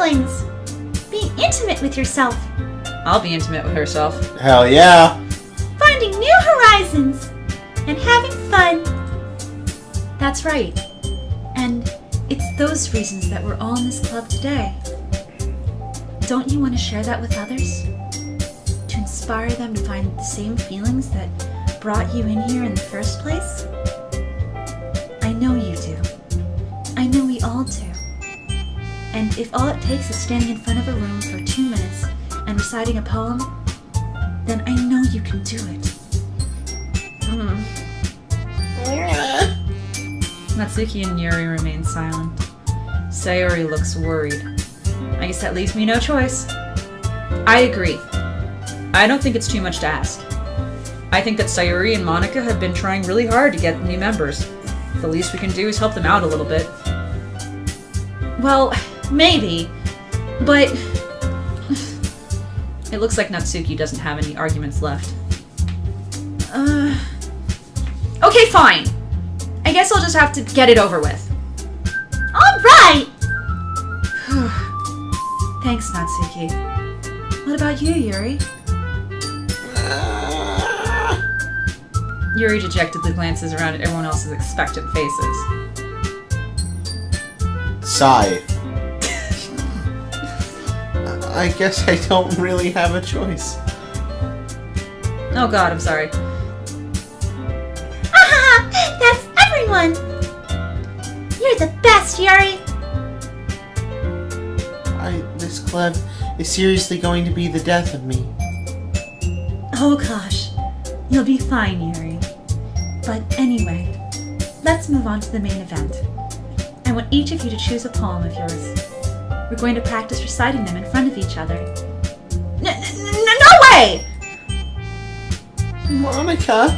feelings. Being intimate with yourself. I'll be intimate with herself. Hell yeah. Finding new horizons. And having fun. That's right. And it's those reasons that we're all in this club today. Don't you want to share that with others? To inspire them to find the same feelings that brought you in here in the first place? I know you do. I know we all do. And if all it takes is standing in front of a room for 2 minutes and reciting a poem, then I know you can do it. Natsuki and Yuri remain silent. Sayori looks worried. I guess that leaves me no choice. I agree. I don't think it's too much to ask. I think that Sayori and Monica have been trying really hard to get new members. The least we can do is help them out a little bit. Well, maybe, but it looks like Natsuki doesn't have any arguments left. Okay, fine. I guess I'll just have to get it over with. Alright! Thanks, Natsuki. What about you, Yuri? Yuri dejectedly glances around at everyone else's expectant faces. Sigh. I guess I don't really have a choice. Oh god, I'm sorry. That's everyone! You're the best, Yuri! This club is seriously going to be the death of me. Oh gosh, you'll be fine, Yuri. But anyway, let's move on to the main event. I want each of you to choose a poem of yours. We're going to practice reciting them in front of each other. No way! Monica,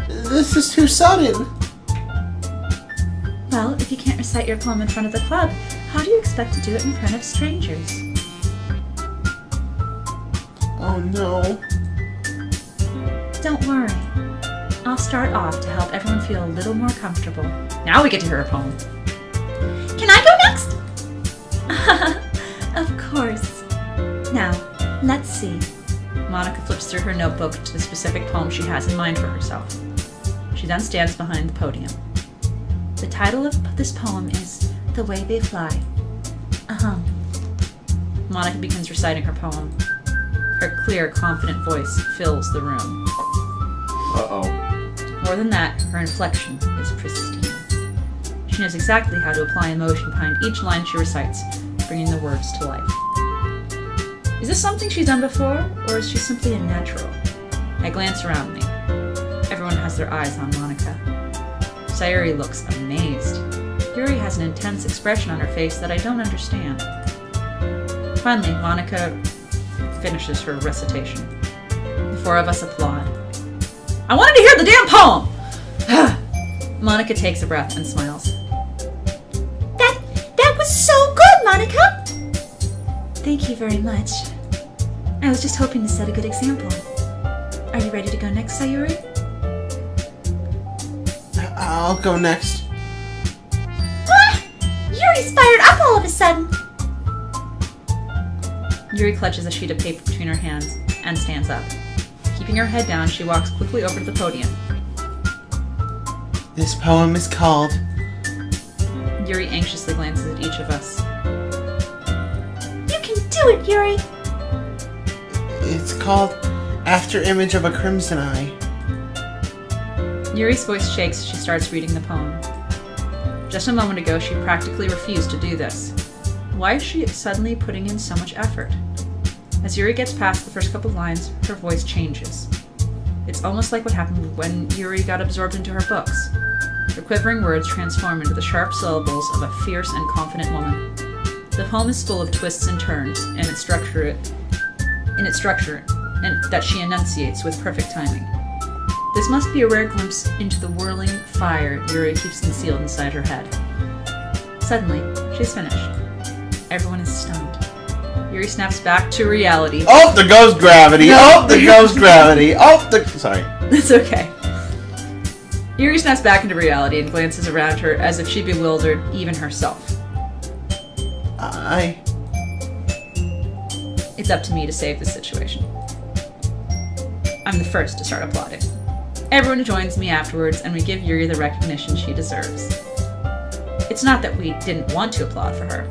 this is too sudden. Well, if you can't recite your poem in front of the club, how do you expect to do it in front of strangers? Oh no. Don't worry. I'll start off to help everyone feel a little more comfortable. Now we get to hear a poem. Can I go next? Of course. Now, let's see. Monica flips through her notebook to the specific poem she has in mind for herself. She then stands behind the podium. The title of this poem is The Way They Fly. Monica begins reciting her poem. Her clear, confident voice fills the room. Uh-oh. More than that, her inflection is pristine. She knows exactly how to apply emotion behind each line she recites, bringing the words to life. Is this something she's done before, or is she simply a natural? I glance around me. Everyone has their eyes on Monica. Sayori looks amazed. Yuri has an intense expression on her face that I don't understand. Finally, Monica finishes her recitation. The four of us applaud. I wanted to hear the damn poem! Monica takes a breath and smiles. That was so good, Monica! Thank you very much. I was just hoping to set a good example. Are you ready to go next, Sayori? I'll go next. Yuri's fired up all of a sudden! Yuri clutches a sheet of paper between her hands and stands up. Keeping her head down, she walks quickly over to the podium. This poem is called... Yuri anxiously glances at each of us. You can do it, Yuri! It's called After Image of a Crimson Eye. Yuri's voice shakes as she starts reading the poem. Just a moment ago, she practically refused to do this. Why is she suddenly putting in so much effort? As Yuri gets past the first couple lines, her voice changes. It's almost like what happened when Yuri got absorbed into her books. Her quivering words transform into the sharp syllables of a fierce and confident woman. The poem is full of twists and turns in its structure, and that she enunciates with perfect timing. This must be a rare glimpse into the whirling fire Yuri keeps concealed inside her head. Suddenly, she's finished. Everyone is stunned. Yuri snaps back to reality. Oh, there goes gravity! No. Oh, there goes gravity! Oh, Sorry. It's okay. Yuri snaps back into reality and glances around her as if she bewildered even herself. It's up to me to save this situation. I'm the first to start applauding. Everyone joins me afterwards, and we give Yuri the recognition she deserves. It's not that we didn't want to applaud for her,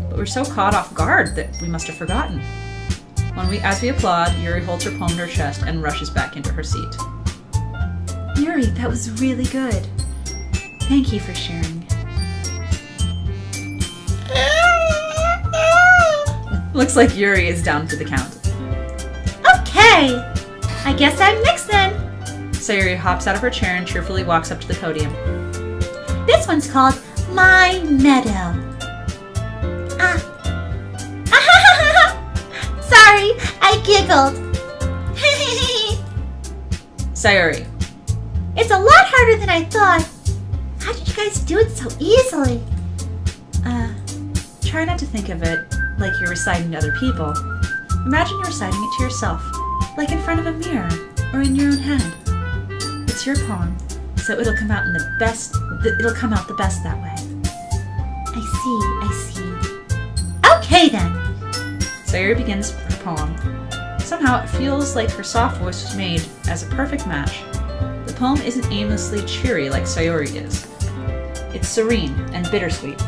but we're so caught off guard that we must have forgotten. As we applaud, Yuri holds her poem to her chest and rushes back into her seat. Yuri, that was really good. Thank you for sharing. Looks like Yuri is down for the count. Okay! I guess I'm next then. Sayuri hops out of her chair and cheerfully walks up to the podium. This one's called My Meadow. Sorry, I giggled. Sayuri. It's a lot harder than I thought. How did you guys do it so easily? Try not to think of it like you're reciting to other people. Imagine you're reciting it to yourself, like in front of a mirror or in your own head. It's your poem, so it'll come out the best that way. I see. Okay then. Sayuri begins her poem. Somehow it feels like her soft voice was made as a perfect match. The poem isn't aimlessly cheery like Sayuri is. It's serene and bittersweet.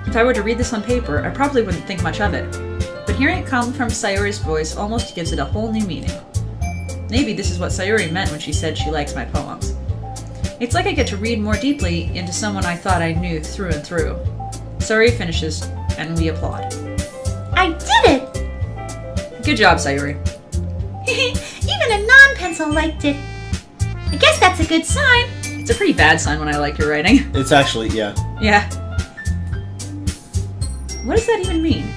If I were to read this on paper, I probably wouldn't think much of it. But hearing it come from Sayuri's voice almost gives it a whole new meaning. Maybe this is what Sayuri meant when she said she likes my poems. It's like I get to read more deeply into someone I thought I knew through and through. Sayuri finishes, and we applaud. I did it! Good job, Sayuri. Even a non-pencil liked it. I guess that's a good sign. It's a pretty bad sign when I like your writing. It's actually, yeah. Yeah. What does that even mean?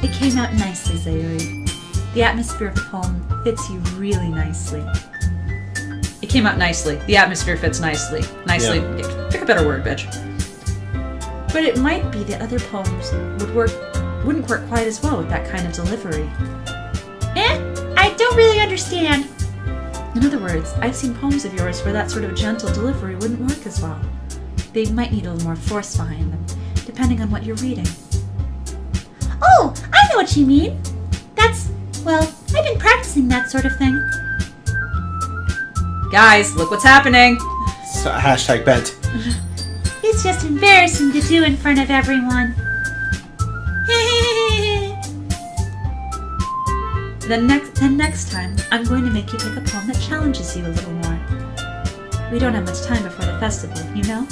It came out nicely, Sayuri. The atmosphere of the poem fits you really nicely. It came out nicely. The atmosphere fits nicely. Nicely. Yeah. Pick a better word, bitch. But it might be that other poems wouldn't work quite as well with that kind of delivery. I don't really understand. In other words, I've seen poems of yours where that sort of gentle delivery wouldn't work as well. They might need a little more force behind them, depending on what you're reading. Oh, I know what you mean. I've been practicing that sort of thing. Guys, look what's happening. So, hashtag bent. It's just embarrassing to do in front of everyone. Then next time, I'm going to make you pick a poem that challenges you a little more. We don't have much time before the festival, you know?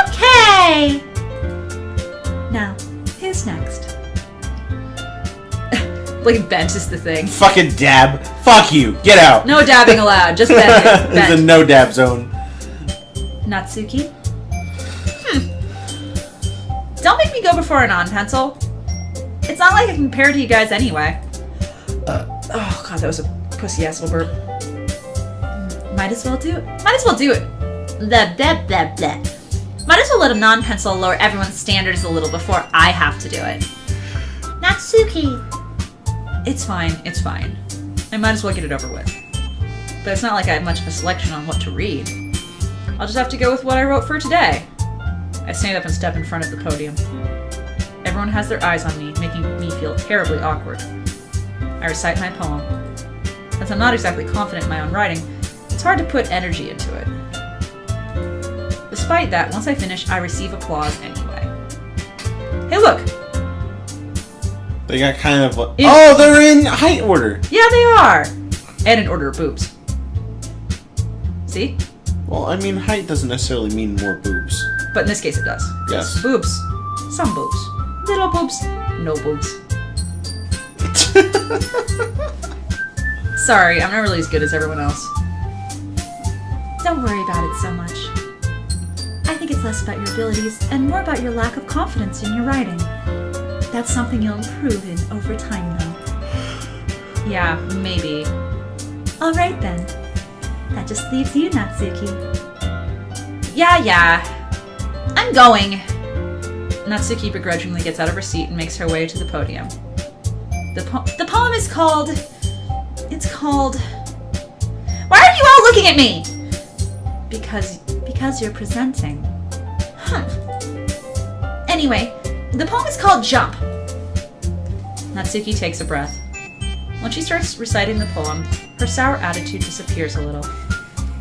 Okay! Now, who's next? Like, bent is the thing. Fucking dab. Fuck you. Get out. No dabbing allowed. Just bent. It's a no dab zone. Natsuki? Don't make me go before a non-pencil. It's not like I can compare to you guys anyway. Oh god, that was a pussy-ass little burp. Might as well do it. Blah, blah, blah, blah. Might as well let a non-pencil lower everyone's standards a little before I have to do it. Natsuki! It's fine. I might as well get it over with. But it's not like I have much of a selection on what to read. I'll just have to go with what I wrote for today. I stand up and step in front of the podium. Everyone has their eyes on me, making me feel terribly awkward. I recite my poem. Since I'm not exactly confident in my own writing, it's hard to put energy into it. Despite that, once I finish, I receive applause anyway. Hey, look! They got kind of like... Oh, they're in height order! Yeah, they are! And in order of boobs. See? Well, I mean, height doesn't necessarily mean more boobs. But in this case it does. Yes. Boobs. Some boobs. Little boobs. No boobs. Sorry, I'm not really as good as everyone else. Don't worry about it so much. I think it's less about your abilities and more about your lack of confidence in your writing. That's something you'll improve in over time, though. Yeah, maybe. Alright then. That just leaves you, Natsuki. Yeah. I'm going. Natsuki begrudgingly gets out of her seat and makes her way to the podium. The poem is called... It's called... Why are you all looking at me? Because you're presenting. Anyway, the poem is called Jump. Natsuki takes a breath. When she starts reciting the poem, her sour attitude disappears a little.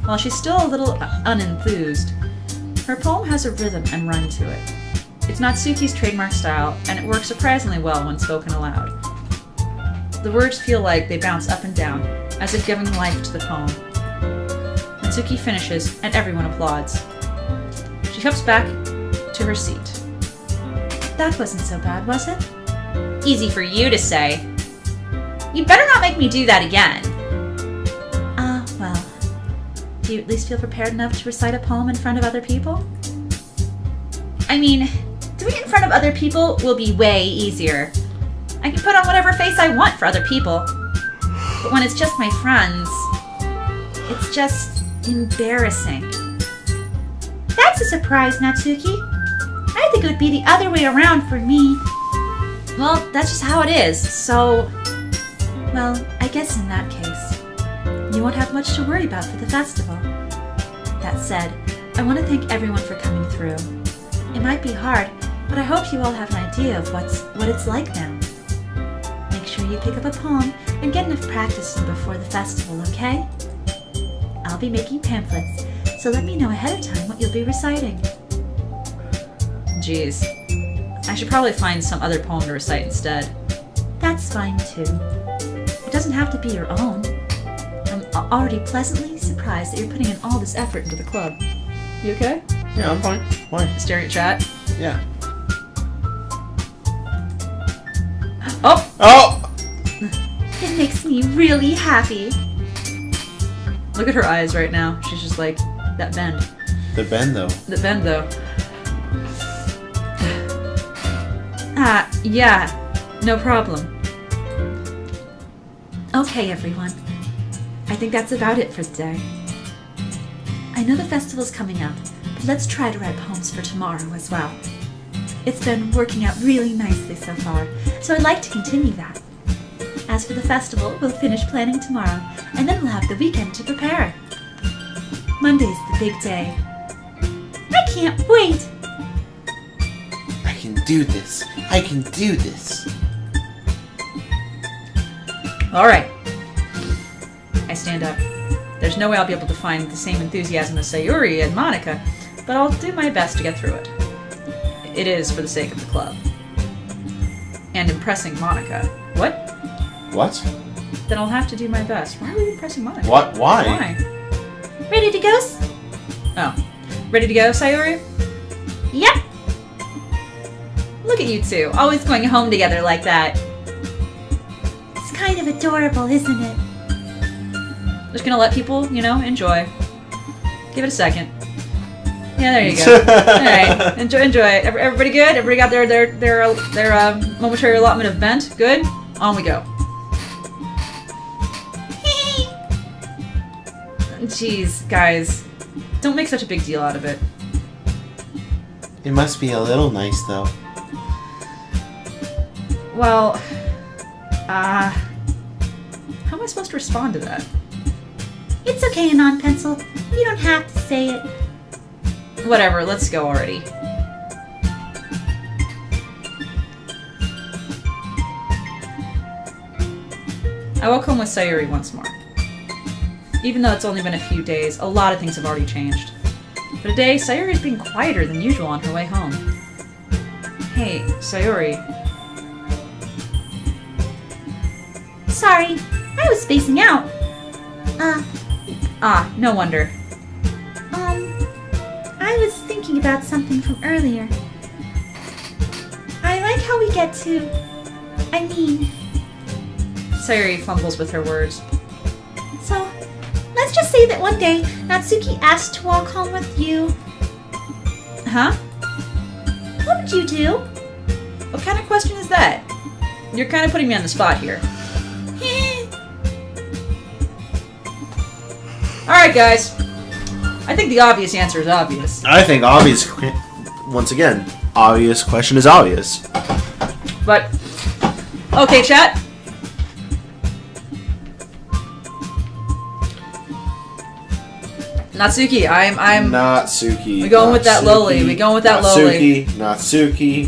While she's still a little unenthused, her poem has a rhythm and run to it. It's Natsuki's trademark style, and it works surprisingly well when spoken aloud. The words feel like they bounce up and down, as if giving life to the poem. Natsuki finishes, and everyone applauds. She comes back to her seat. That wasn't so bad, was it? Easy for you to say. You'd better not make me do that again. Well, do you at least feel prepared enough to recite a poem in front of other people? I mean, doing it in front of other people will be way easier. I can put on whatever face I want for other people. But when it's just my friends, it's just embarrassing. That's a surprise, Natsuki. I think it would be the other way around for me. Well, that's just how it is, so... Well, I guess in that case, you won't have much to worry about for the festival. That said, I want to thank everyone for coming through. It might be hard, but I hope you all have an idea of what it's like now. Make sure you pick up a poem and get enough practice in before the festival, okay? I'll be making pamphlets, so let me know ahead of time what you'll be reciting. Geez. I should probably find some other poem to recite instead. That's fine too. It doesn't have to be your own. I'm already pleasantly surprised that you're putting in all this effort into the club. You okay? Yeah, I'm fine. Why? Staring at chat? Yeah. Oh! Oh! It makes me really happy. Look at her eyes right now. She's just like, that bend. The bend, though. The bend, though. Yeah. No problem. Okay, everyone. I think that's about it for today. I know the festival's coming up, but let's try to write poems for tomorrow as well. It's been working out really nicely so far, so I'd like to continue that. As for the festival, we'll finish planning tomorrow, and then we'll have the weekend to prepare. Monday's the big day. I can't wait! I can do this. I can do this. Alright. I stand up. There's no way I'll be able to find the same enthusiasm as Sayuri and Monica, but I'll do my best to get through it. It is for the sake of the club. And impressing Monica. What? What? Then I'll have to do my best. Why are we impressing Monica? What? Why? Why? Ready to go? Oh. Ready to go, Sayuri? Yep! Look at you two, always going home together like that. It's kind of adorable, isn't it? Just gonna let people, enjoy. Give it a second. Yeah, there you go. Alright, enjoy it. Everybody good? Everybody got their momentary allotment of vent? Good? On we go. Jeez, guys. Don't make such a big deal out of it. It must be a little nice, though. Well, how am I supposed to respond to that? It's okay, Anon Pencil. You don't have to say it. Whatever, let's go already. I woke home with Sayuri once more. Even though it's only been a few days, a lot of things have already changed. For today, Sayuri's being quieter than usual on her way home. Hey, Sayuri. Sorry, I was spacing out. No wonder. I was thinking about something from earlier. I like how we get to... Sayuri fumbles with her words. So, let's just say that one day, Natsuki asked to walk home with you. Huh? What would you do? What kind of question is that? You're kind of putting me on the spot here. Alright, guys. I think the obvious answer is obvious. I think obvious... Once again, obvious question is obvious. But... Okay, chat. Natsuki, I'm... Natsuki. We going with that lowly. We going with that lowly. Natsuki.